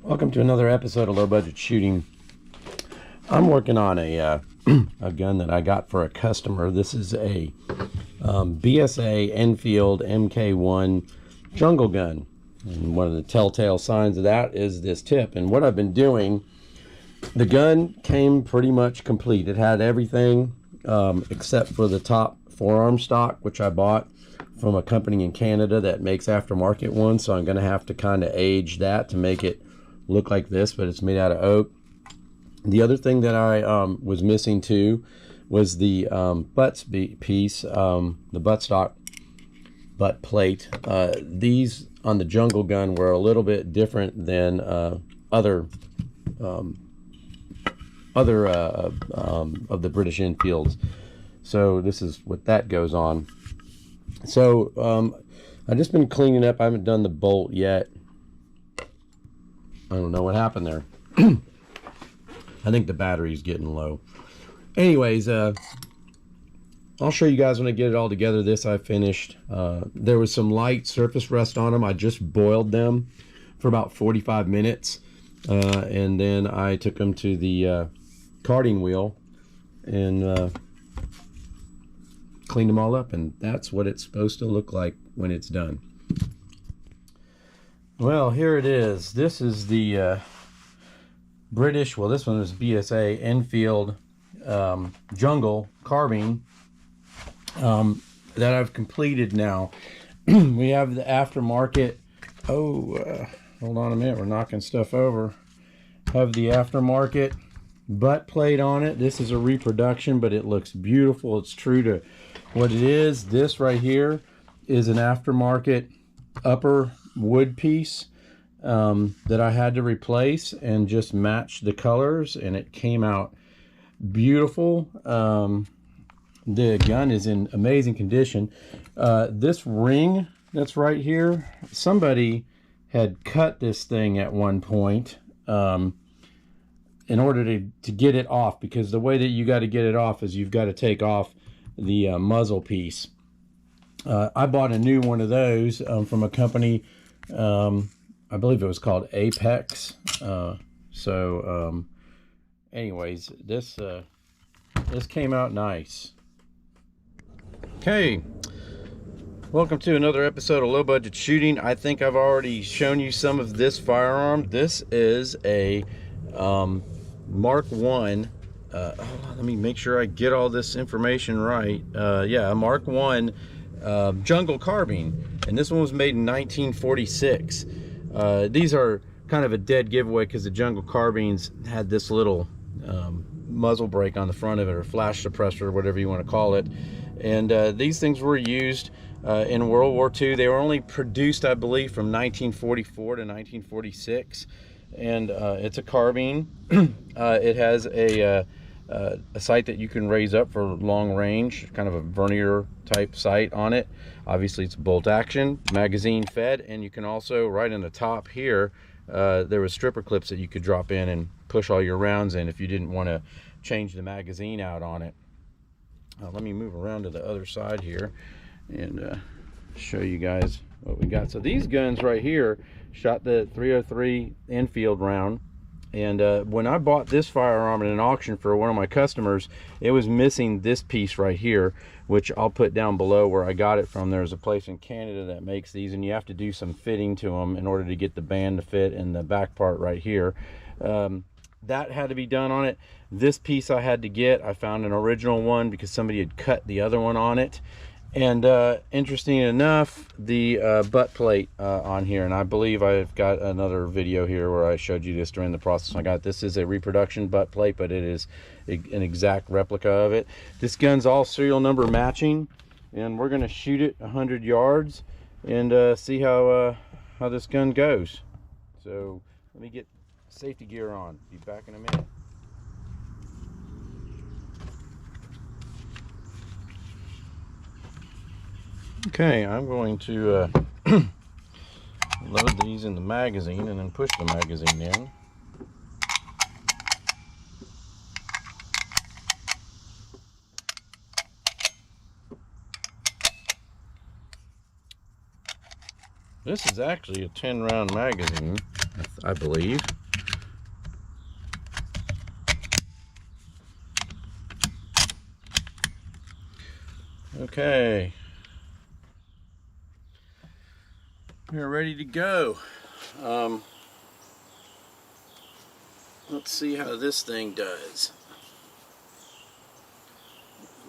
Welcome to another episode of Low Budget Shooting. I'm working on a a gun that I got for a customer. This is a BSA Enfield MK1 jungle gun. And one of the telltale signs of that is this tip. And what I've been doing, the gun came pretty much complete. It had everything except for the top forearm stock, which I bought from a company in Canada that makes aftermarket ones. So I'm going to have to kind of age that to make it look like this, but it's made out of oak. The other thing that I was missing too was the butts piece, the buttstock butt plate. These on the jungle gun were a little bit different than other of the British Enfields. So this is what that goes on. So I've just been cleaning up. I haven't done the bolt yet. I don't know what happened there. I think the battery's getting low. Anyways, I'll show you guys when I get it all together. This I finished. There was some light surface rust on them. I just boiled them for about 45 minutes. And then I took them to the carding wheel and cleaned them all up. And that's what it's supposed to look like when it's done. Well, here it is. This is the British, well, this one is BSA Enfield jungle carbine that I've completed now. We have the aftermarket. Hold on a minute, we're knocking stuff over. Have the aftermarket butt plate on it. This is a reproduction, but it looks beautiful. It's true to what it is. This right here is an aftermarket upper wood piece that I had to replace and just match the colors, and it came out beautiful. The gun is in amazing condition. This ring that's right here, somebody had cut this thing at one point in order to get it off, because the way that you got to get it off is you've got to take off the muzzle piece. I bought a new one of those from a company, I believe it was called Apex. Anyways, this came out nice. Okay, welcome to another episode of Low Budget Shooting. I think I've already shown you some of this firearm. This is a Mark 1. Hold on, let me make sure I get all this information right. Yeah, a Mark 1 jungle carbine, and this one was made in 1946. These are kind of a dead giveaway because the jungle carbines had this little muzzle brake on the front of it, or flash suppressor, or whatever you want to call it. And these things were used in World War II. They were only produced, I believe, from 1944 to 1946. And it's a carbine. It has a sight that you can raise up for long range, kind of a vernier type sight on it. Obviously it's bolt action, magazine fed, and you can also, right in the top here, there was stripper clips that you could drop in and push all your rounds in if you didn't want to change the magazine out on it. Let me move around to the other side here and show you guys what we got. So these guns right here shot the .303 Enfield round. And when I bought this firearm in an auction for one of my customers, it was missing this piece right here, which I'll put down below where I got it from. There's a place in Canada that makes these, and you have to do some fitting to them in order to get the band to fit in the back part right here. That had to be done on it. This piece I had to get. I found an original one because somebody had cut the other one on it. And interesting enough, the butt plate on here, and I believe I've got another video here where I showed you this during the process I got. This is a reproduction butt plate, but it is an exact replica of it. This gun's all serial number matching, and we're going to shoot it 100 yards and see how this gun goes. So let me get safety gear on. Be back in a minute. Okay, I'm going to load these in the magazine and then push the magazine in. This is actually a 10 round magazine. I believe. Okay, we're ready to go. Let's see how this thing does.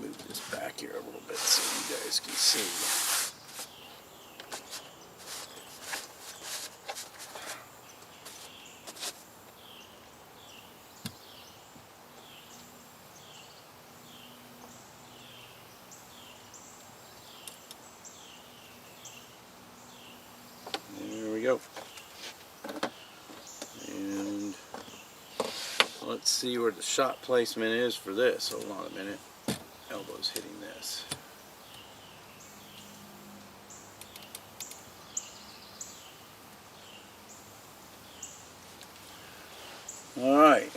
Move this back here a little bit so you guys can see. There we go. And let's see where the shot placement is for this. Hold on a minute. Elbow's hitting this. All right.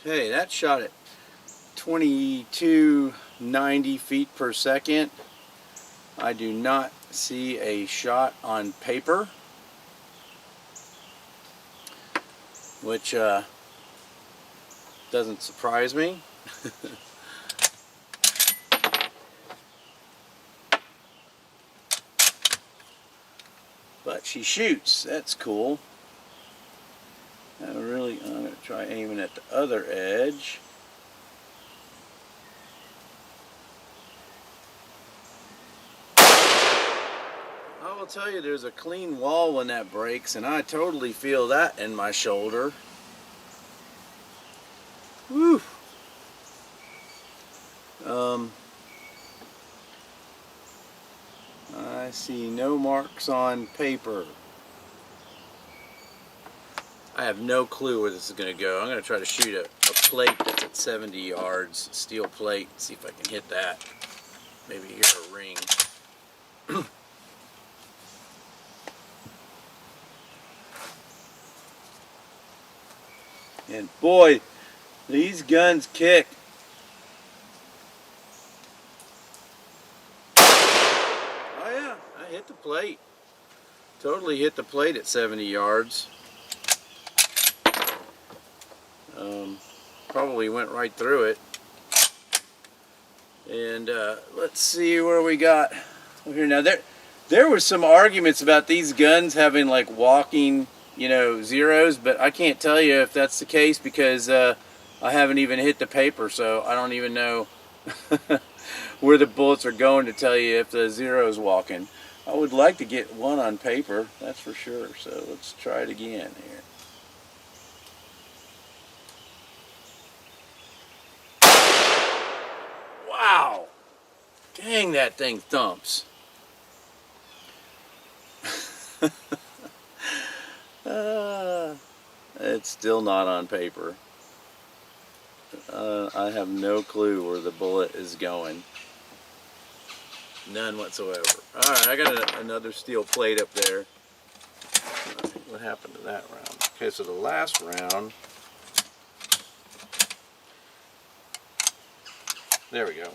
Okay, that shot at 2290 feet per second. I do not see a shot on paper, which doesn't surprise me. But she shoots. That's cool. I'm going to try aiming at the other edge. I will tell you, there's a clean wall when that breaks, and I totally feel that in my shoulder. Woo! I see no marks on paper. I have no clue where this is going to go. I'm going to try to shoot a plate that's at 70 yards, steel plate, see if I can hit that. Maybe hear a ring. And boy, these guns kick. Oh yeah, I hit the plate. Totally hit the plate at 70 yards. Probably went right through it. And let's see where we got here. Now there were some arguments about these guns having like walking, zeros, but I can't tell you if that's the case because I haven't even hit the paper, so I don't even know where the bullets are going to tell you if the zero's walking. I would like to get one on paper, that's for sure. So let's try it again here. Wow! Dang, that thing thumps. It's still not on paper. I have no clue where the bullet is going. None whatsoever. Alright, I got another steel plate up there. What happened to that round? Okay, so the last round. There we go.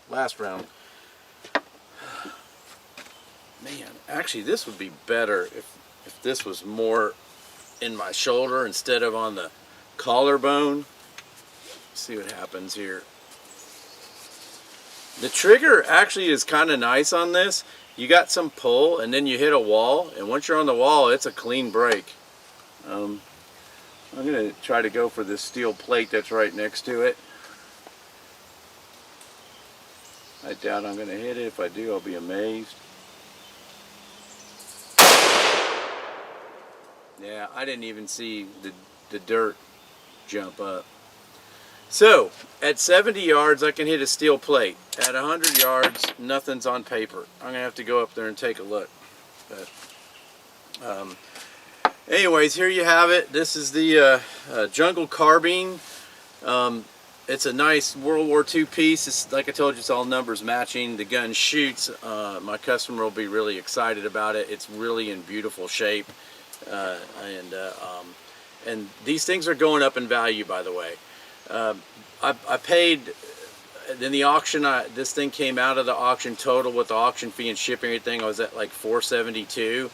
Last round. Man, actually this would be better if this was more in my shoulder instead of on the collarbone. Let's see what happens here. The trigger actually is kind of nice on this. You got some pull and then you hit a wall, and once you're on the wall it's a clean break. I'm going to try to go for this steel plate that's right next to it. I doubt I'm going to hit it. If I do, I'll be amazed. Yeah, I didn't even see the dirt jump up. So, at 70 yards, I can hit a steel plate. At 100 yards, nothing's on paper. I'm going to have to go up there and take a look. But, anyways, here you have it. This is the Jungle Carbine. It's a nice World War II piece. It's, like I told you, it's all numbers matching. The gun shoots. My customer will be really excited about it. It's really in beautiful shape. And these things are going up in value, by the way. I paid in the auction. This thing came out of the auction total with the auction fee and shipping, everything. I was at like $472,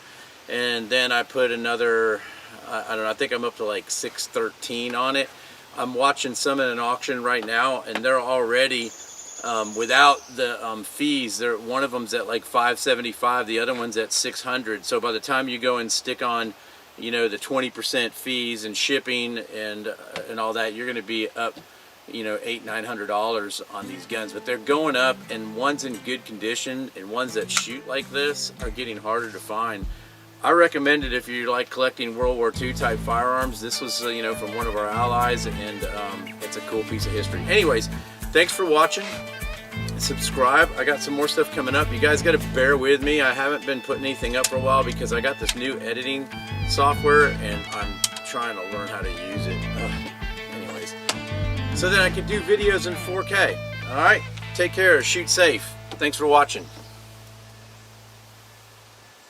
and then I put another. I don't know. I think I'm up to like $613 on it. I'm watching some in an auction right now, and they're already without the fees. One of them's at like $575. The other one's at $600. So by the time you go and stick on, you know, the 20% fees and shipping and all that, you're going to be up, you know, $800–900 on these guns. But they're going up, and ones in good condition and ones that shoot like this are getting harder to find. I recommend it if you like collecting World War II type firearms. This was, you know, from one of our allies, and it's a cool piece of history. Anyways, thanks for watching. Subscribe. I got some more stuff coming up. You guys got to bear with me. I haven't been putting anything up for a while because I got this new editing software, and I'm trying to learn how to use it. Anyways, so that I can do videos in 4K. All right, take care. Shoot safe. Thanks for watching.